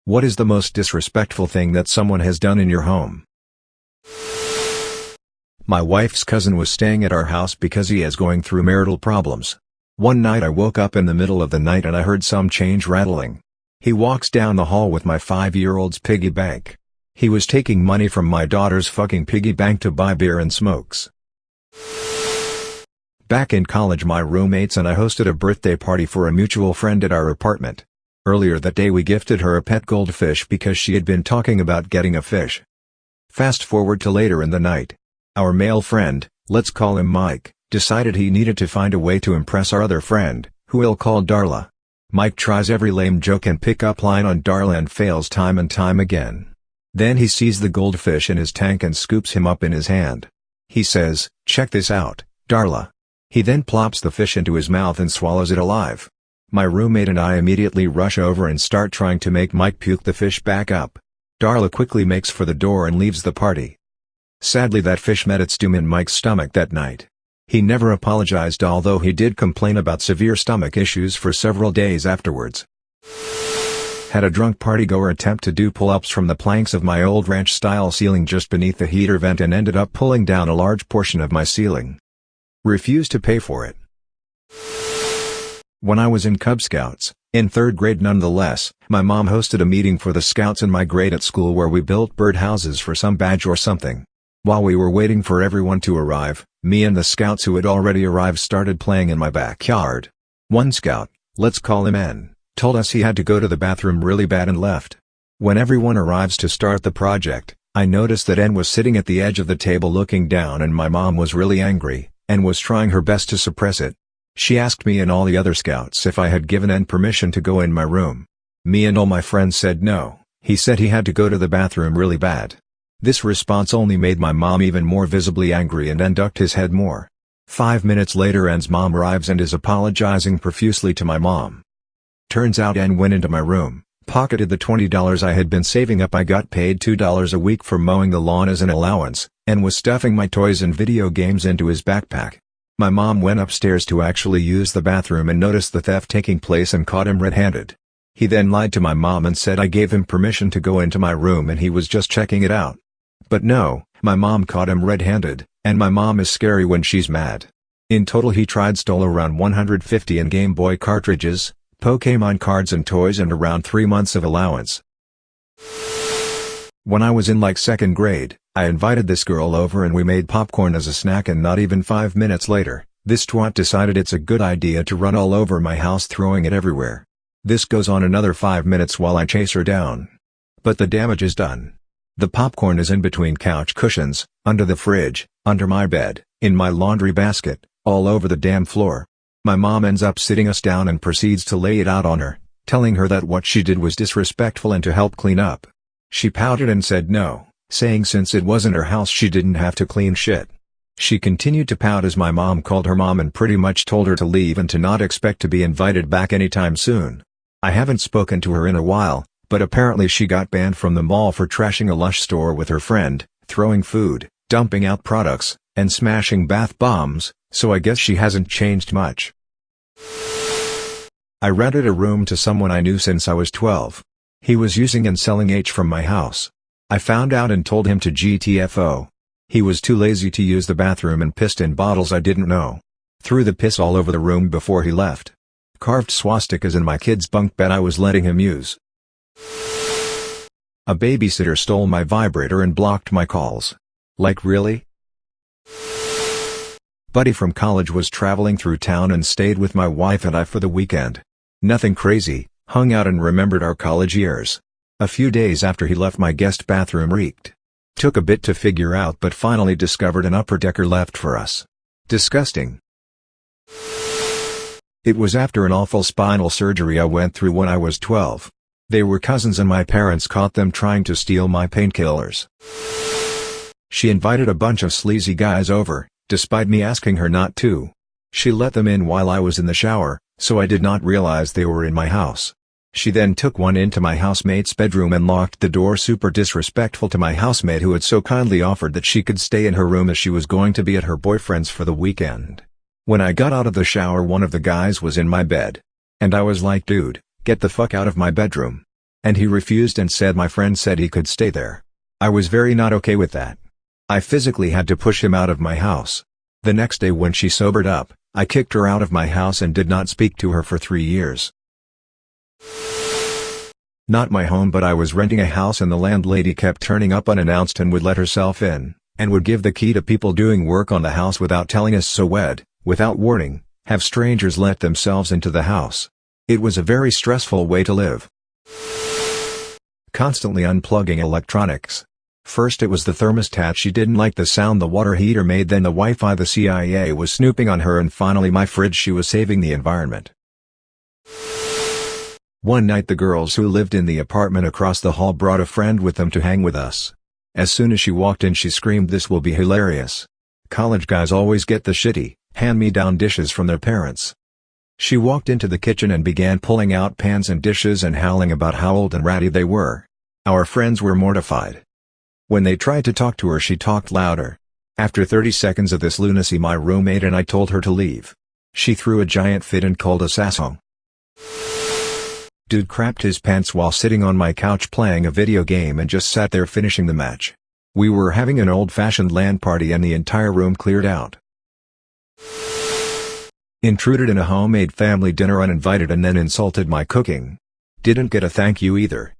What is the most disrespectful thing that someone has done in your home? My wife's cousin was staying at our house because he is going through marital problems. One night I woke up in the middle of the night and I heard some change rattling. He walks down the hall with my 5-year-old's piggy bank. He was taking money from my daughter's fucking piggy bank to buy beer and smokes. Back in college, my roommates and I hosted a birthday party for a mutual friend at our apartment. Earlier that day we gifted her a pet goldfish because she had been talking about getting a fish. Fast forward to later in the night. Our male friend, let's call him Mike, decided he needed to find a way to impress our other friend, who we'll call Darla. Mike tries every lame joke and pick-up line on Darla and fails time and time again. Then he sees the goldfish in his tank and scoops him up in his hand. He says, "Check this out, Darla." He then plops the fish into his mouth and swallows it alive. My roommate and I immediately rush over and start trying to make Mike puke the fish back up. Darla quickly makes for the door and leaves the party. Sadly, that fish met its doom in Mike's stomach that night. He never apologized, although he did complain about severe stomach issues for several days afterwards. Had a drunk partygoer attempt to do pull-ups from the planks of my old ranch-style ceiling just beneath the heater vent and ended up pulling down a large portion of my ceiling. Refused to pay for it. When I was in Cub Scouts, in 3rd grade nonetheless, my mom hosted a meeting for the scouts in my grade at school where we built birdhouses for some badge or something. While we were waiting for everyone to arrive, me and the scouts who had already arrived started playing in my backyard. One scout, let's call him N, told us he had to go to the bathroom really bad and left. When everyone arrives to start the project, I noticed that N was sitting at the edge of the table looking down, and my mom was really angry, and was trying her best to suppress it. She asked me and all the other scouts if I had given N permission to go in my room. Me and all my friends said no. He said he had to go to the bathroom really bad. This response only made my mom even more visibly angry, and N ducked his head more. 5 minutes later, N's mom arrives and is apologizing profusely to my mom. Turns out N went into my room, pocketed the $20 I had been saving up. I got paid $2 a week for mowing the lawn as an allowance, and was stuffing my toys and video games into his backpack. My mom went upstairs to actually use the bathroom and noticed the theft taking place and caught him red-handed. He then lied to my mom and said I gave him permission to go into my room and he was just checking it out. But no, my mom caught him red-handed, and my mom is scary when she's mad. In total he stole around 150 in Game Boy cartridges, Pokemon cards and toys, and around 3 months of allowance. When I was in like 2nd grade, I invited this girl over and we made popcorn as a snack, and not even 5 minutes later, this twat decided it's a good idea to run all over my house throwing it everywhere. This goes on another 5 minutes while I chase her down. But the damage is done. The popcorn is in between couch cushions, under the fridge, under my bed, in my laundry basket, all over the damn floor. My mom ends up sitting us down and proceeds to lay it out on her, telling her that what she did was disrespectful and to help clean up. She pouted and said no, saying since it wasn't her house she didn't have to clean shit. She continued to pout as my mom called her mom and pretty much told her to leave and to not expect to be invited back anytime soon. I haven't spoken to her in a while, but apparently she got banned from the mall for trashing a Lush store with her friend, throwing food, dumping out products, and smashing bath bombs, so I guess she hasn't changed much. I rented a room to someone I knew since I was 12. He was using and selling H from my house. I found out and told him to GTFO. He was too lazy to use the bathroom and pissed in bottles I didn't know. Threw the piss all over the room before he left. Carved swastikas in my kid's bunk bed I was letting him use. A babysitter stole my vibrator and blocked my calls. Like really? Buddy from college was traveling through town and stayed with my wife and I for the weekend. Nothing crazy, hung out and remembered our college years. A few days after he left, my guest bathroom reeked. Took a bit to figure out but finally discovered an upper decker left for us. Disgusting. It was after an awful spinal surgery I went through when I was 12. They were cousins and my parents caught them trying to steal my painkillers. She invited a bunch of sleazy guys over, despite me asking her not to. She let them in while I was in the shower, so I did not realize they were in my house. She then took one into my housemate's bedroom and locked the door, super disrespectful to my housemate who had so kindly offered that she could stay in her room as she was going to be at her boyfriend's for the weekend. When I got out of the shower, one of the guys was in my bed. And I was like, dude, get the fuck out of my bedroom. And he refused and said my friend said he could stay there. I was very not okay with that. I physically had to push him out of my house. The next day when she sobered up, I kicked her out of my house and did not speak to her for 3 years. Not my home, but I was renting a house and the landlady kept turning up unannounced and would let herself in, and would give the key to people doing work on the house without telling us, so without warning, have strangers let themselves into the house. It was a very stressful way to live. Constantly unplugging electronics. First it was the thermostat, she didn't like the sound the water heater made, then the Wi-Fi, the CIA was snooping on her, and finally my fridge, she was saving the environment. One night the girls who lived in the apartment across the hall brought a friend with them to hang with us. As soon as she walked in she screamed, "This will be hilarious. College guys always get the shitty, hand-me-down dishes from their parents." She walked into the kitchen and began pulling out pans and dishes and howling about how old and ratty they were. Our friends were mortified. When they tried to talk to her she talked louder. After 30 seconds of this lunacy my roommate and I told her to leave. She threw a giant fit and called us asshole. Dude crapped his pants while sitting on my couch playing a video game and just sat there finishing the match. We were having an old-fashioned LAN party and the entire room cleared out. Intruded in a homemade family dinner uninvited and then insulted my cooking. Didn't get a thank you either.